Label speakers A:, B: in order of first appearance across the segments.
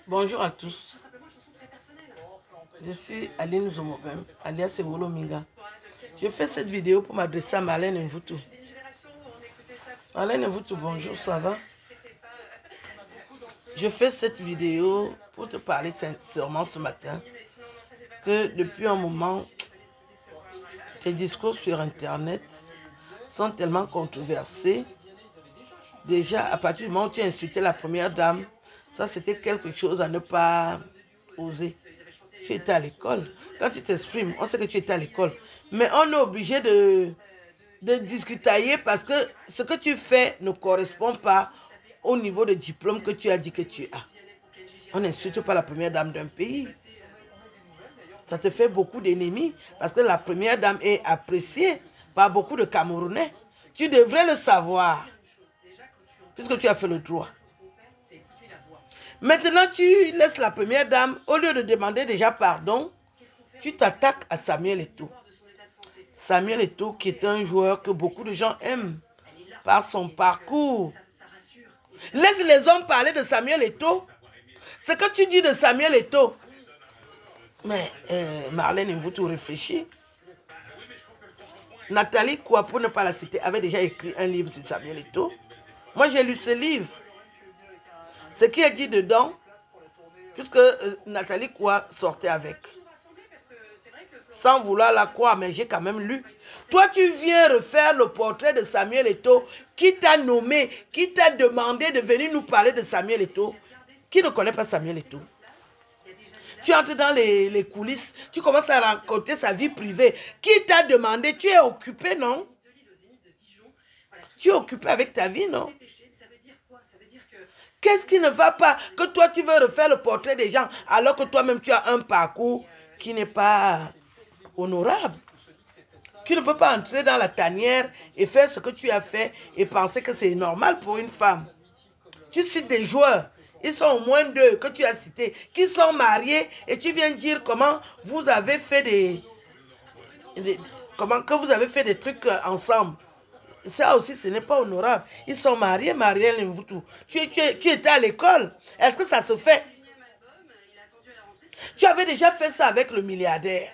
A: Bonjour à tous. Je suis Aline Zomobem, alias Sewolo Minga. Je fais cette vidéo pour m'adresser à Marlène Mvutu. Marlène Mvutu, bonjour, ça va? Je fais cette vidéo pour te parler sincèrement ce matin que depuis un moment, tes discours sur Internet sont tellement controversés. Déjà, à partir du moment où tu as insulté la première dame, ça c'était quelque chose à ne pas oser. Tu étais à l'école. Quand tu t'exprimes, on sait que tu étais à l'école. Mais on est obligé de discutailler parce que ce que tu fais ne correspond pas au niveau de diplôme que tu as dit que tu as. On n'insulte pas la première dame d'un pays. Ça te fait beaucoup d'ennemis parce que la première dame est appréciée par beaucoup de Camerounais. Tu devrais le savoir puisque tu as fait le droit. Maintenant, tu laisses la première dame, au lieu de demander déjà pardon, tu t'attaques à Samuel Eto'o. Samuel Eto'o qui est un joueur que beaucoup de gens aiment par son parcours. Laisse les hommes parler de Samuel Eto'o. Ce que tu dis de Samuel Eto'o. Mais Marlène Mvutu réfléchit. Nathalie Koua, pour ne pas la citer, avait déjà écrit un livre sur Samuel Eto'o. Moi, j'ai lu ce livre. Ce qui est dit dedans, puisque Nathalie Koua sortait avec. Sans vouloir la croire, mais j'ai quand même lu. Toi, tu viens refaire le portrait de Samuel Eto'o, qui t'a nommé, qui t'a demandé de venir nous parler de Samuel Eto'o. Qui ne connaît pas Samuel Eto'o? Tu entres dans les coulisses, tu commences à raconter sa vie privée. Qui t'a demandé? Tu es occupé, non? Tu es occupé avec ta vie, non? Qu'est-ce qui ne va pas que toi, tu veux refaire le portrait des gens alors que toi-même, tu as un parcours qui n'est pas honorable? Tu ne peux pas entrer dans la tanière et faire ce que tu as fait et penser que c'est normal pour une femme. Tu cites des joueurs, ils sont au moins deux que tu as cités, qui sont mariés et tu viens dire comment vous avez fait que vous avez fait des trucs ensemble. Ça aussi, ce n'est pas honorable. Ils sont mariés, Marielle Mvutu. Tu étais à l'école. Est-ce que ça se fait? Tu avais déjà fait ça avec le milliardaire.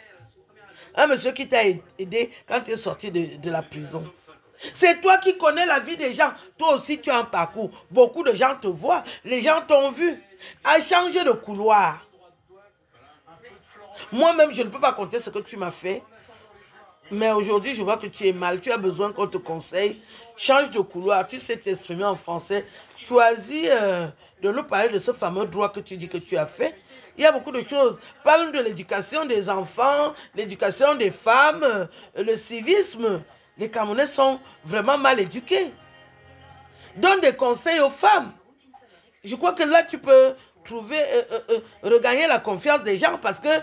A: Un monsieur qui t'a aidé quand tu es sorti de la prison. C'est toi qui connais la vie des gens. Toi aussi, tu as un parcours. Beaucoup de gens te voient. Les gens t'ont vu. À changer de couloir. Moi-même, je ne peux pas compter ce que tu m'as fait. Mais aujourd'hui, je vois que tu es mal. Tu as besoin qu'on te conseille. Change de couloir. Tu sais t'exprimer en français. Choisis de nous parler de ce fameux droit que tu dis que tu as fait. Il y a beaucoup de choses. Parle de l'éducation des enfants, l'éducation des femmes, le civisme. Les Camerounais sont vraiment mal éduqués. Donne des conseils aux femmes. Je crois que là, tu peux trouver, regagner la confiance des gens parce que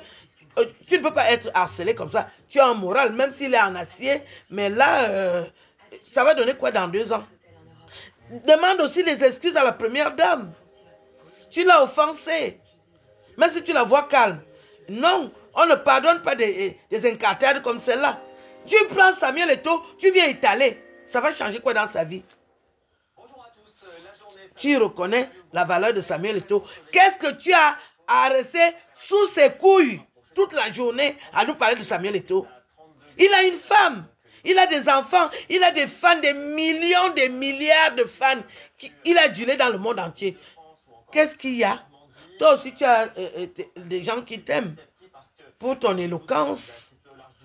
A: tu ne peux pas être harcelé comme ça. Tu as un moral, même s'il est en acier. Mais là, ça va donner quoi dans 2 ans? Demande aussi les excuses à la première dame. Tu l'as offensée. Même si tu la vois calme. Non, on ne pardonne pas des incartades comme celle-là. Tu prends Samuel Eto'o, tu viens étaler. Ça va changer quoi dans sa vie? Tu reconnais la valeur de Samuel Eto'o. Qu'est-ce que tu as à rester sous ses couilles toute la journée à nous parler de Samuel Eto'o? Il a une femme, il a des enfants, il a des fans, des millions, des milliards de fans. Il a duré dans le monde entier. Qu'est-ce qu'il y a? Toi aussi, tu as des gens qui t'aiment pour ton éloquence,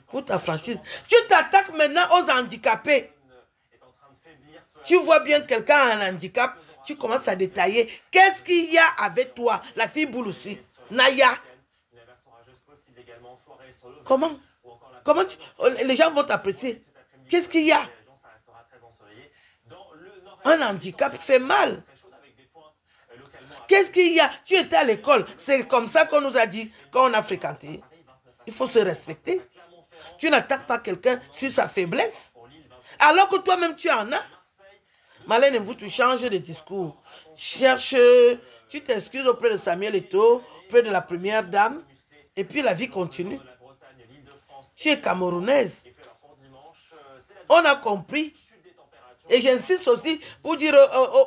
A: pour ta franchise. Tu t'attaques maintenant aux handicapés. Tu vois bien quelqu'un a un handicap, tu commences à détailler. Qu'est-ce qu'il y a avec toi? La fille boule aussi. Naya. Comment? Les gens vont t'apprécier. Qu'est-ce qu'il y a? Un handicap fait mal. Qu'est-ce qu'il y a? Tu étais à l'école. C'est comme ça qu'on nous a dit quand on a fréquenté. Il faut se respecter. Tu n'attaques pas quelqu'un sur sa faiblesse. Alors que toi-même tu en as. Marlène Mvutu, tu changes de discours. Cherche, tu t'excuses auprès de Samuel Eto'o, auprès de la première dame. Et puis la vie continue. Tu es camerounaise. On a compris. Et j'insiste aussi pour dire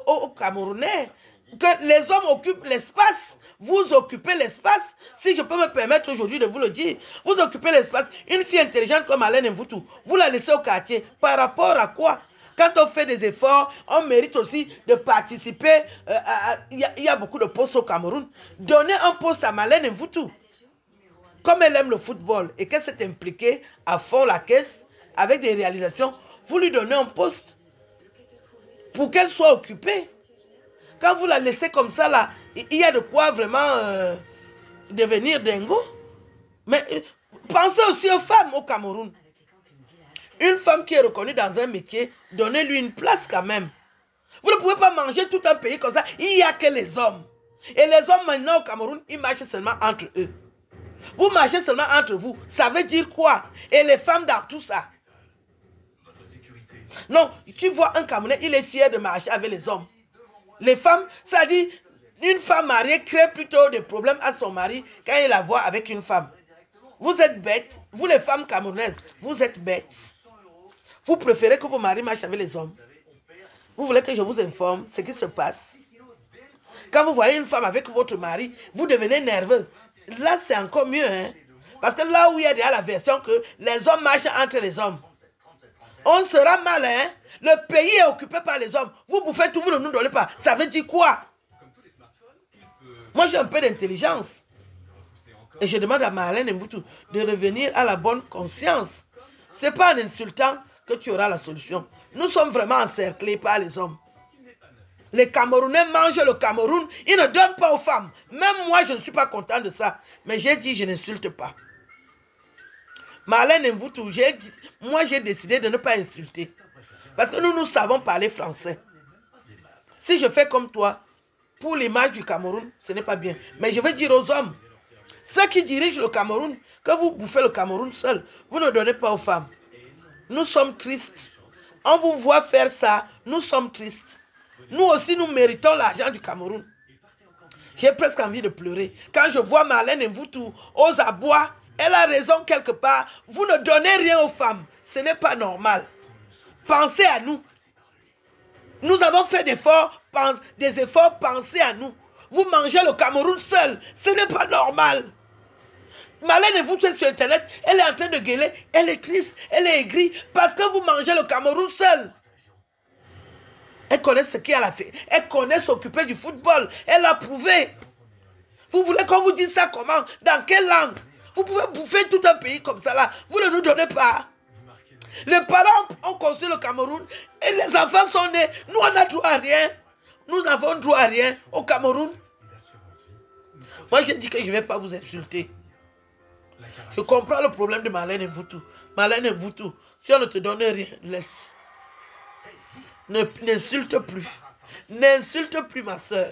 A: aux Camerounais que les hommes occupent l'espace. vous occupez l'espace. Si je peux me permettre aujourd'hui de vous le dire, vous occupez l'espace. Une fille intelligente comme Alain Mvoutou, vous la laissez au quartier. Par rapport à quoi? Quand on fait des efforts, on mérite aussi de participer. Il y a beaucoup de postes au Cameroun. Donnez un poste à Malène Mvoutou. Comme elle aime le football et qu'elle s'est impliquée à fond la caisse avec des réalisations, vous lui donnez un poste pour qu'elle soit occupée. Quand vous la laissez comme ça, là, il y a de quoi vraiment devenir dingo. Mais pensez aussi aux femmes au Cameroun. Une femme qui est reconnue dans un métier, donnez-lui une place quand même. Vous ne pouvez pas manger tout un pays comme ça. Il n'y a que les hommes. Et les hommes maintenant au Cameroun, ils marchent seulement entre eux. Vous marchez seulement entre vous. Ça veut dire quoi? Et les femmes dans tout ça? Non, tu vois un Camerounais, il est fier de marcher avec les hommes. Les femmes, ça dit, une femme mariée crée plutôt des problèmes à son mari quand il la voit avec une femme. Vous êtes bêtes. Vous les femmes camerounaises, vous êtes bêtes. Vous préférez que vos maris marchent avec les hommes. Vous voulez que je vous informe ce qui se passe. Quand vous voyez une femme avec votre mari, vous devenez nerveuse. Là, c'est encore mieux. Hein? Parce que là où il y a déjà la version que les hommes marchent entre les hommes, on sera mal. Hein? Le pays est occupé par les hommes. Vous bouffez tout, vous ne nous donnez pas. Ça veut dire quoi? Moi, j'ai un peu d'intelligence. Et je demande à Marlène Mvoutou de revenir à la bonne conscience. Ce n'est pas en insultant que tu auras la solution. Nous sommes vraiment encerclés par les hommes. Les Camerounais mangent le Cameroun, ils ne donnent pas aux femmes. Même moi, je ne suis pas content de ça. Mais j'ai dit, je n'insulte pas. Marlène Mvoutou, moi j'ai décidé de ne pas insulter. Parce que nous savons parler français. Si je fais comme toi, pour l'image du Cameroun, ce n'est pas bien. Mais je veux dire aux hommes, ceux qui dirigent le Cameroun, que vous bouffez le Cameroun seul, vous ne donnez pas aux femmes. Nous sommes tristes. On vous voit faire ça, nous sommes tristes. Nous aussi, nous méritons l'argent du Cameroun. J'ai presque envie de pleurer. Quand je vois Marlène Mvoutou aux abois, elle a raison quelque part. Vous ne donnez rien aux femmes. Ce n'est pas normal. Pensez à nous. Nous avons fait des efforts, pensez à nous. Vous mangez le Cameroun seul. Ce n'est pas normal. Marlène Mvoutou est sur Internet, elle est en train de gueuler, elle est triste, elle est aigrie, parce que vous mangez le Cameroun seul. Elle connaît ce qu'elle a fait. Elle connaît s'occuper du football. Elle l'a prouvé. Vous voulez qu'on vous dise ça comment? Dans quelle langue? Vous pouvez bouffer tout un pays comme ça là. Vous ne nous donnez pas. Les parents ont construit le Cameroun et les enfants sont nés. Nous, on n'a droit à rien. Nous n'avons droit à rien au Cameroun. Moi, j'ai dit que je ne vais pas vous insulter. Je comprends le problème de Marlène Mvoutou. Marlène Mvoutou, si on ne te donne rien, laisse. N'insulte plus. N'insulte plus ma soeur.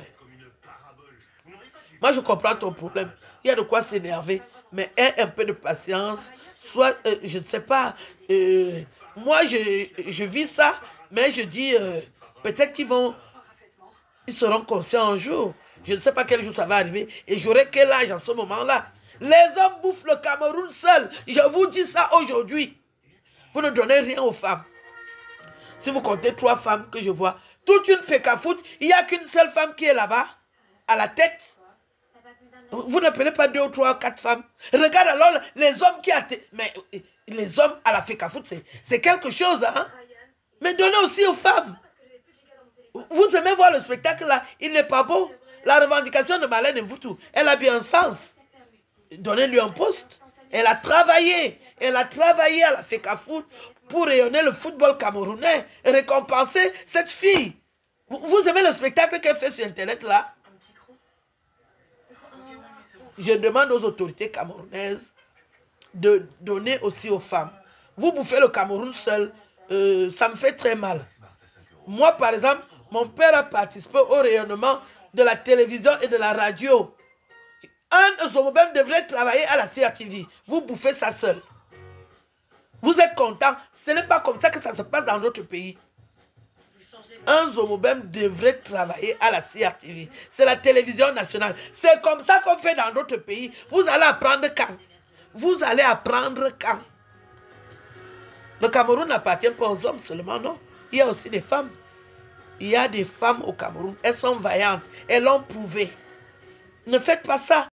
A: Moi, je comprends ton problème. Il y a de quoi s'énerver. Mais aie un peu de patience. Soit, je ne sais pas. Moi, je vis ça. Mais je dis, peut-être ils seront conscients un jour. Je ne sais pas quel jour ça va arriver. Et j'aurai quel âge en ce moment-là. Les hommes bouffent le Cameroun seul. Je vous dis ça aujourd'hui. Vous ne donnez rien aux femmes. Si vous comptez 3 femmes que je vois, toute une fécafoute, il n'y a qu'une seule femme qui est là-bas, à la tête. Vous n'appelez pas 2 ou 3 ou 4 femmes. Regarde alors les hommes qui attendent. Mais les hommes à la fécafoute, c'est quelque chose, hein. Mais donnez aussi aux femmes. Vous aimez voir le spectacle là, il n'est pas beau. La revendication de Marlène Mvoutou, elle a bien un sens. Donnez-lui un poste. Elle a travaillé à la FECAFOOT pour rayonner le football camerounais et récompenser cette fille. Vous aimez le spectacle qu'elle fait sur Internet là? Je demande aux autorités camerounaises de donner aussi aux femmes. Vous bouffez le Cameroun seul, ça me fait très mal. Moi, par exemple, mon père a participé au rayonnement de la télévision et de la radio. Un Zomobem devrait travailler à la CRTV. Vous bouffez ça seul. Vous êtes content. Ce n'est pas comme ça que ça se passe dans d'autres pays. Un Zomobem devrait travailler à la CRTV. C'est la télévision nationale. C'est comme ça qu'on fait dans d'autres pays. Vous allez apprendre quand? Vous allez apprendre quand? Le Cameroun n'appartient pas aux hommes seulement, non? Il y a aussi des femmes. Il y a des femmes au Cameroun. Elles sont vaillantes. Elles l'ont prouvé. Ne faites pas ça.